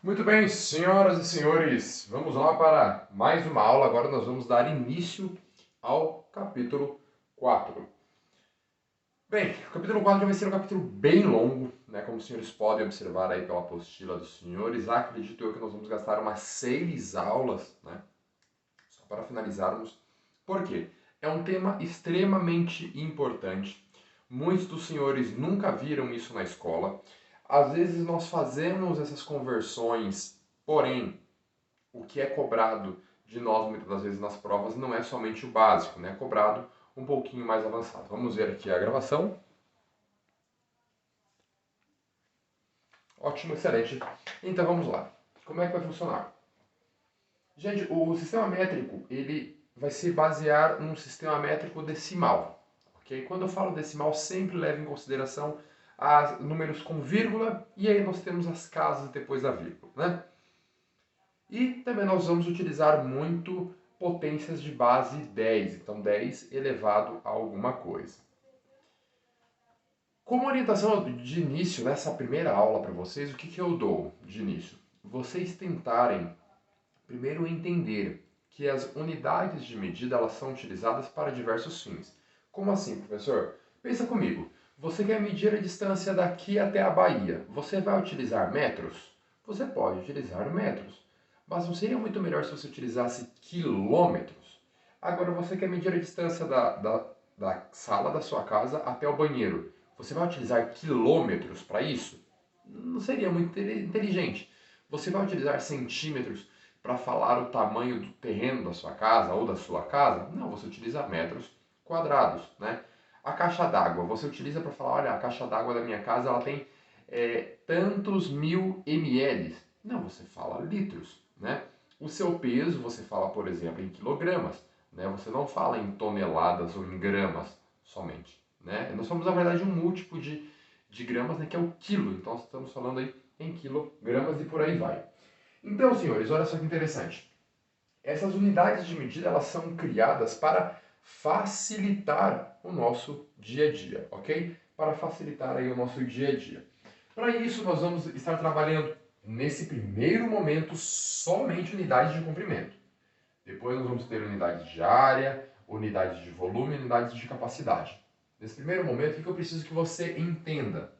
Muito bem, senhoras e senhores, vamos lá para mais uma aula. Agora nós vamos dar início ao capítulo 4. Bem, o capítulo 4 vai ser um capítulo bem longo, né? Como os senhores podem observar aí pela apostila dos senhores. Acredito eu que nós vamos gastar umas 6 aulas, né? Só para finalizarmos. Por quê? É um tema extremamente importante. Muitos dos senhores nunca viram isso na escola. Às vezes nós fazemos essas conversões, porém, o que é cobrado de nós muitas das vezes nas provas não é somente o básico, né? É cobrado um pouquinho mais avançado. Vamos ver aqui a gravação. Ótimo, excelente. Então vamos lá. Como é que vai funcionar? Gente, o sistema métrico, ele vai se basear num sistema métrico decimal. Ok? Quando eu falo decimal, sempre leve em consideração números com vírgula e aí nós temos as casas depois da vírgula, né? E também nós vamos utilizar muito potências de base 10, então 10 elevado a alguma coisa. Como orientação de início, nessa primeira aula para vocês, o que eu dou de início? Vocês tentarem primeiro entender que as unidades de medida elas são utilizadas para diversos fins. Como assim, professor? Pensa comigo. Você quer medir a distância daqui até a Bahia. Você vai utilizar metros? Você pode utilizar metros. Mas não seria muito melhor se você utilizasse quilômetros? Agora você quer medir a distância da sala da sua casa até o banheiro. Você vai utilizar quilômetros para isso? Não seria muito inteligente. Você vai utilizar centímetros para falar o tamanho do terreno da sua casa ou da sua casa? Não, você utiliza metros quadrados, né? A caixa d'água, você utiliza para falar, olha, a caixa d'água da minha casa ela tem tantos mil ml. Não, você fala litros, né? O seu peso, você fala, por exemplo, em quilogramas, né? Você não fala em toneladas ou em gramas somente, né? Nós somos, na verdade, um múltiplo de gramas, né, que é o quilo. Então, estamos falando aí em quilogramas e por aí vai. Então, senhores, olha só que interessante. Essas unidades de medida elas são criadas para facilitar o nosso dia a dia, ok? Para facilitar aí o nosso dia a dia. Para isso, nós vamos estar trabalhando nesse primeiro momento somente unidades de comprimento. Depois nós vamos ter unidades de área, unidades de volume, unidades de capacidade. Nesse primeiro momento, o que eu preciso que você entenda?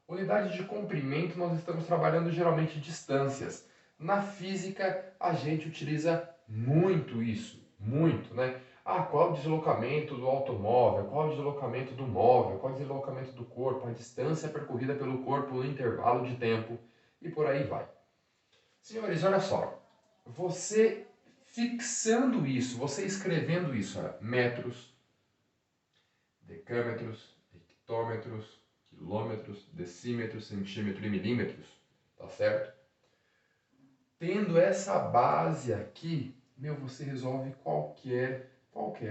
Unidade de comprimento, nós estamos trabalhando geralmente distâncias. Na física, a gente utiliza muito isso, muito, né? Ah, qual o deslocamento do automóvel, qual o deslocamento do móvel, qual o deslocamento do corpo, a distância percorrida pelo corpo no intervalo de tempo e por aí vai. Senhores, olha só, você fixando isso, você escrevendo isso, olha, metros, decâmetros, hectômetros, quilômetros, decímetros, centímetros e milímetros, tá certo? Tendo essa base aqui, meu, você resolve qualquer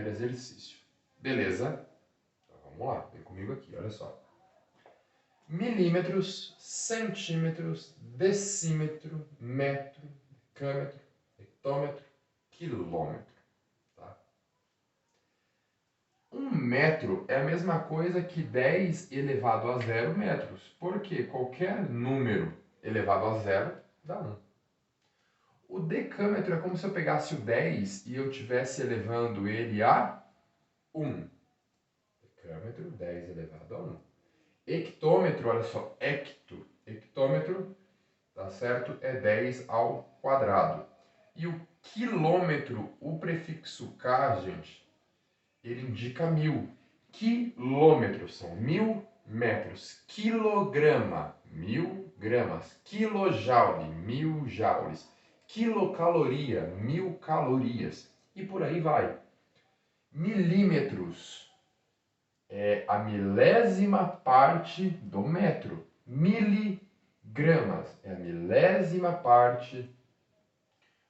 exercício. Beleza? Então, vamos lá, vem comigo aqui, olha só. Milímetros, centímetros, decímetro, metro, decâmetro, hectômetro, quilômetro. Tá? 1 metro é a mesma coisa que 10 elevado a 0 metros, porque qualquer número elevado a 0 dá 1. O decâmetro é como se eu pegasse o 10 e eu estivesse elevando ele a 1. Decâmetro, 10 elevado a 1. Hectômetro, olha só, hectômetro, tá certo? É 10 ao quadrado. E o quilômetro, o prefixo K, gente, ele indica 1000. Quilômetros são 1000 metros. Quilograma, 1000 gramas. Quilojoule, 1000 joules. Quilocaloria, 1000 calorias. E por aí vai. Milímetros é a milésima parte do metro. Miligramas é a milésima parte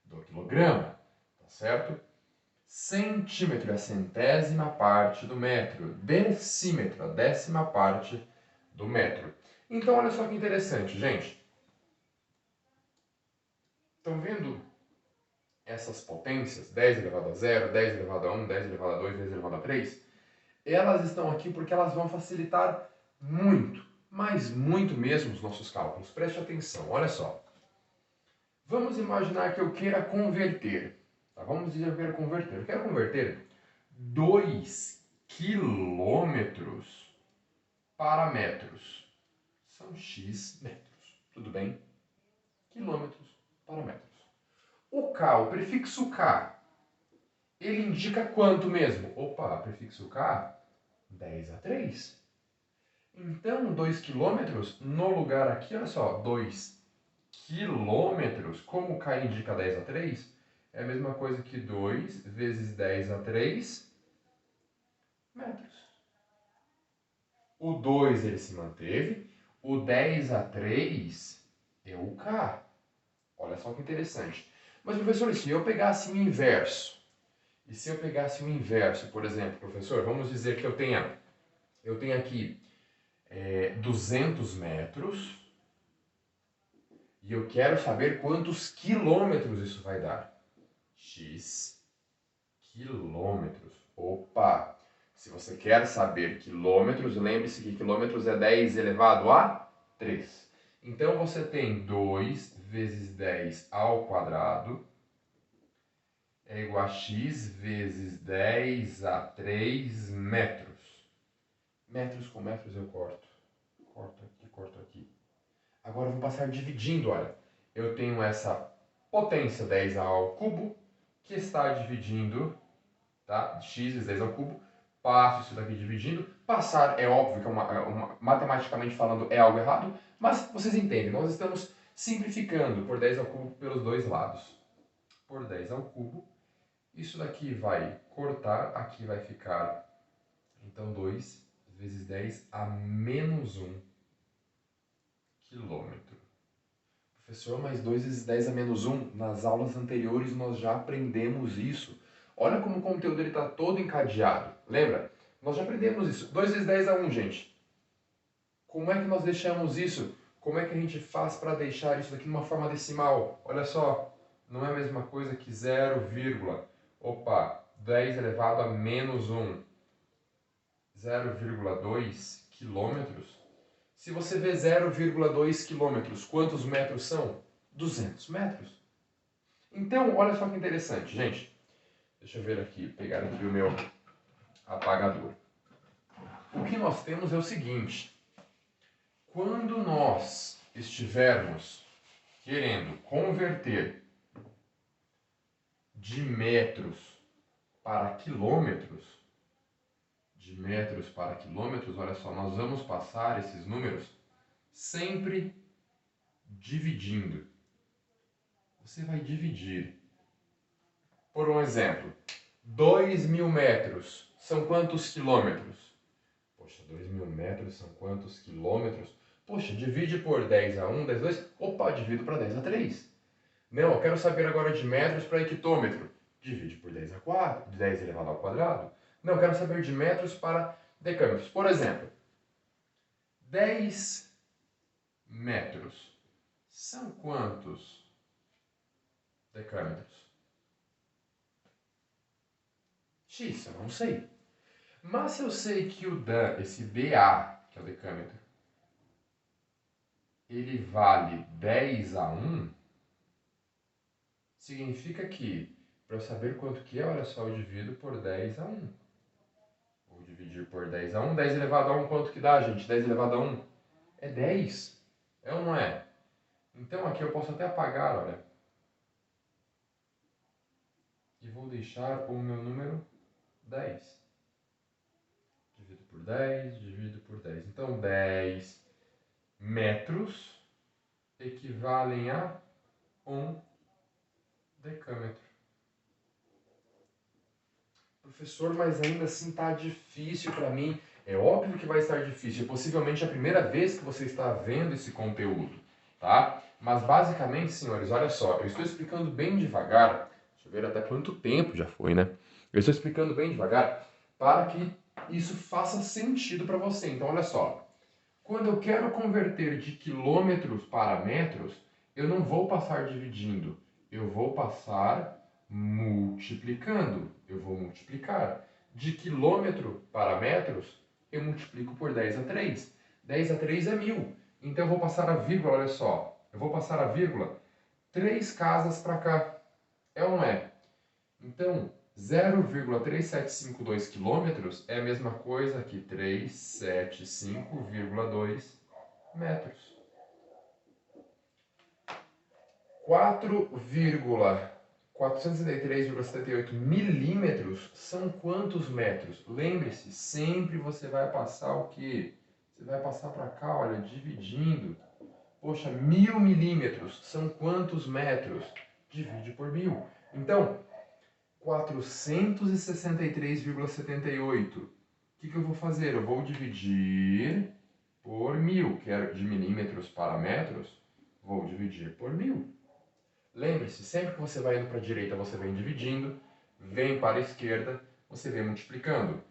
do quilograma. Tá certo? Centímetro é a centésima parte do metro. Decímetro, a décima parte do metro. Então, olha só que interessante, gente. Estão vendo essas potências? 10 elevado a 0, 10 elevado a 1, 10 elevado a 2, 10 elevado a 3? Elas estão aqui porque elas vão facilitar muito, mas muito mesmo os nossos cálculos. Preste atenção, olha só. Vamos imaginar que eu queira converter. Tá? Vamos dizer que eu quero converter. Eu quero converter 2 quilômetros para metros. São x metros. Tudo bem? Quilômetros para metros. O K, o prefixo K, ele indica quanto mesmo? Opa, prefixo K, 10 a 3. Então, 2 quilômetros, no lugar aqui, olha só, 2 quilômetros, como K indica 10 a 3, é a mesma coisa que 2 vezes 10 a 3 metros. O 2 ele se manteve, o 10 a 3 é o K. Olha só que interessante. Mas, professor, e se eu pegasse o inverso? E se eu pegasse o inverso, por exemplo, professor, vamos dizer que eu tenho aqui 200 metros e eu quero saber quantos quilômetros isso vai dar. X quilômetros. Opa! Se você quer saber quilômetros, lembre-se que quilômetros é 10 elevado a 3. Então você tem 2 vezes 10 ao quadrado é igual a x vezes 10 a 3 metros. Metros com metros eu corto. Corto aqui, corto aqui. Agora eu vou passar dividindo, olha. Eu tenho essa potência 10 ao cubo, que está dividindo, tá? X vezes 10 ao cubo. Passo isso daqui dividindo. Passar é óbvio que matematicamente falando é algo errado, mas vocês entendem, nós estamos simplificando por 10 ao cubo pelos dois lados. Por 10 ao cubo. Isso daqui vai cortar, aqui vai ficar, então, 2 vezes 10 a menos 1 quilômetro. Professor, mas 2 vezes 10 a menos 1? Nas aulas anteriores nós já aprendemos isso. Olha como o conteúdo está todo encadeado. Lembra? Nós já aprendemos isso. 2 vezes 10 a 1, gente. Como é que nós deixamos isso? Como é que a gente faz para deixar isso daqui numa forma decimal? Olha só, não é a mesma coisa que 0, opa, 10 elevado a menos 1. 0,2 quilômetros. Se você vê 0,2 quilômetros, quantos metros são? 200 metros. Então, olha só que interessante, gente. Deixa eu ver aqui, pegar aqui o meu apagador. O que nós temos é o seguinte. Quando nós estivermos querendo converter de metros para quilômetros, olha só, nós vamos passar esses números sempre dividindo. Você vai dividir. Por um exemplo, 2.000 metros são quantos quilômetros? Poxa, 2.000 metros são quantos quilômetros? Poxa, divide por 10 a 1, 10 a 2. Opa, divido para 10 a 3. Não, eu quero saber agora de metros para hectômetro. Divide por 10 a 4, 10 elevado ao quadrado. Não, eu quero saber de metros para decâmetros. Por exemplo, 10 metros são quantos decâmetros? X, eu não sei. Mas se eu sei que esse dA, que é o decâmetro, ele vale 10 a 1, significa que, para eu saber quanto que é, olha só, eu divido por 10 a 1. Vou dividir por 10 a 1. 10 elevado a 1, quanto que dá, gente? 10 elevado a 1 é 10. É ou não é? Então aqui eu posso até apagar, olha. E vou deixar o meu número 10. Divido por 10, divido por 10. Então 10 metros equivalem a 1 decâmetro. Professor, mas ainda assim está difícil para mim. É óbvio que vai estar difícil. É possivelmente a primeira vez que você está vendo esse conteúdo, tá? Mas basicamente, senhores, olha só, eu estou explicando bem devagar. Deixa eu ver até quanto tempo já foi, né? Eu estou explicando bem devagar para que isso faça sentido para você. Então, olha só. Quando eu quero converter de quilômetros para metros, eu não vou passar dividindo, eu vou passar multiplicando. Eu vou multiplicar. De quilômetro para metros, eu multiplico por 10 a 3. 10 a 3 é 1.000. Então eu vou passar a vírgula, olha só. Eu vou passar a vírgula 3 casas para cá. É ou não é? Então, 0,3752 quilômetros é a mesma coisa que 375,2 metros. 4,473,78 milímetros são quantos metros? Lembre-se, sempre você vai passar o quê? Você vai passar para cá, olha, dividindo. Poxa, 1000 milímetros são quantos metros? Divide por 1000. Então, 463,78. O que eu vou fazer? Eu vou dividir por 1000, que é de milímetros para metros. Vou dividir por 1000. Lembre-se, sempre que você vai indo para a direita, você vem dividindo. Vem para a esquerda, você vem multiplicando.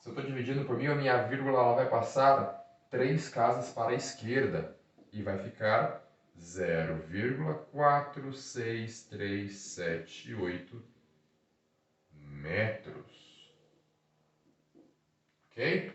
Se eu estou dividindo por 1000, a minha vírgula ela vai passar 3 casas para a esquerda. E vai ficar 0,4637,8 metros. Ok?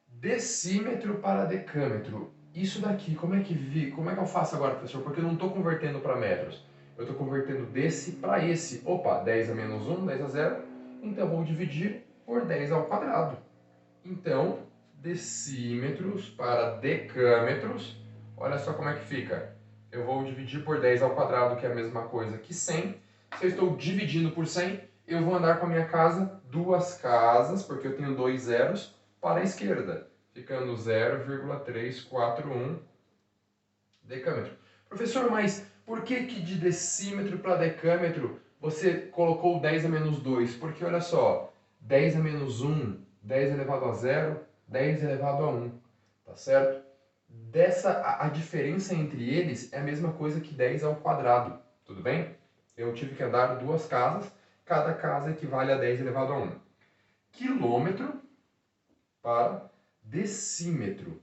Decímetro para decâmetro. Isso daqui, como é que eu faço agora, professor? Porque eu não estou convertendo para metros. Eu estou convertendo desse para esse. Opa, 10 a menos 1, 10 a 0. Então eu vou dividir por 10 ao quadrado. Então, decímetros para decâmetros. Olha só como é que fica. Eu vou dividir por 10 ao quadrado, que é a mesma coisa que 100. Se eu estou dividindo por 100, eu vou andar com a minha casa 2 casas, porque eu tenho 2 zeros, para a esquerda, ficando 0,341 decâmetro. Professor, mas por que de decímetro para decâmetro você colocou 10 a menos 2? Porque olha só, 10 a menos 1, 10 elevado a 0, 10 elevado a 1, tá certo? A diferença entre eles é a mesma coisa que 10 ao quadrado, tudo bem? Eu tive que andar 2 casas, cada casa equivale a 10 elevado a 1. Quilômetro para decímetro.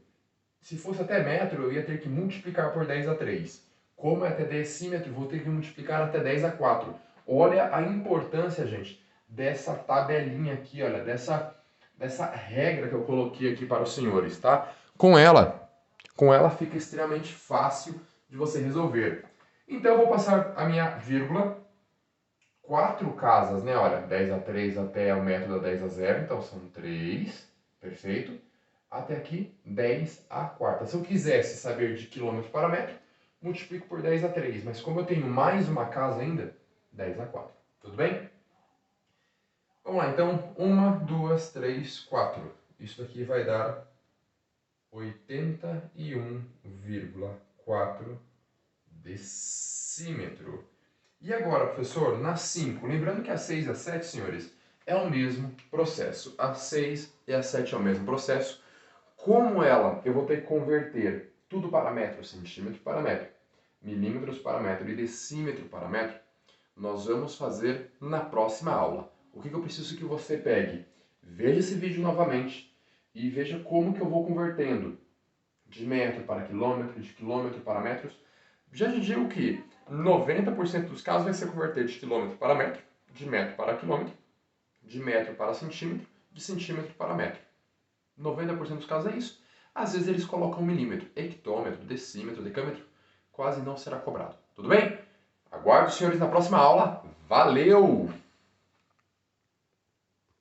Se fosse até metro, eu ia ter que multiplicar por 10 a 3. Como é até decímetro, vou ter que multiplicar até 10 a 4. Olha a importância, gente, dessa tabelinha aqui, olha, dessa regra que eu coloquei aqui para os senhores, tá? Com ela fica extremamente fácil de você resolver. Então eu vou passar a minha vírgula, 4 casas, né? Olha, 10 a 3 até o método 10 a 0, então são 3, perfeito. Até aqui, 10 a quarta. Se eu quisesse saber de quilômetro para metro, multiplico por 10 a 3, mas como eu tenho mais uma casa ainda, 10 a 4. Tudo bem? Vamos lá, então, 1, 2, 3, 4. Isso daqui vai dar 81,4 decímetro. E agora, professor, na 5, lembrando que a 6 e a 7, senhores, é o mesmo processo. A 6 e a 7 é o mesmo processo. Como eu vou ter que converter tudo para metro, centímetro para metro, milímetros para metro e decímetro para metro, nós vamos fazer na próxima aula. O que eu preciso que você pegue? Veja esse vídeo novamente e veja como que eu vou convertendo de metro para quilômetro, de quilômetro para metros. Já te digo que 90% dos casos vai ser converter de quilômetro para metro, de metro para quilômetro, de metro para centímetro, de centímetro para metro. 90% dos casos é isso. Às vezes eles colocam milímetro, hectômetro, decímetro, decâmetro, quase não será cobrado. Tudo bem? Aguardo os senhores na próxima aula. Valeu!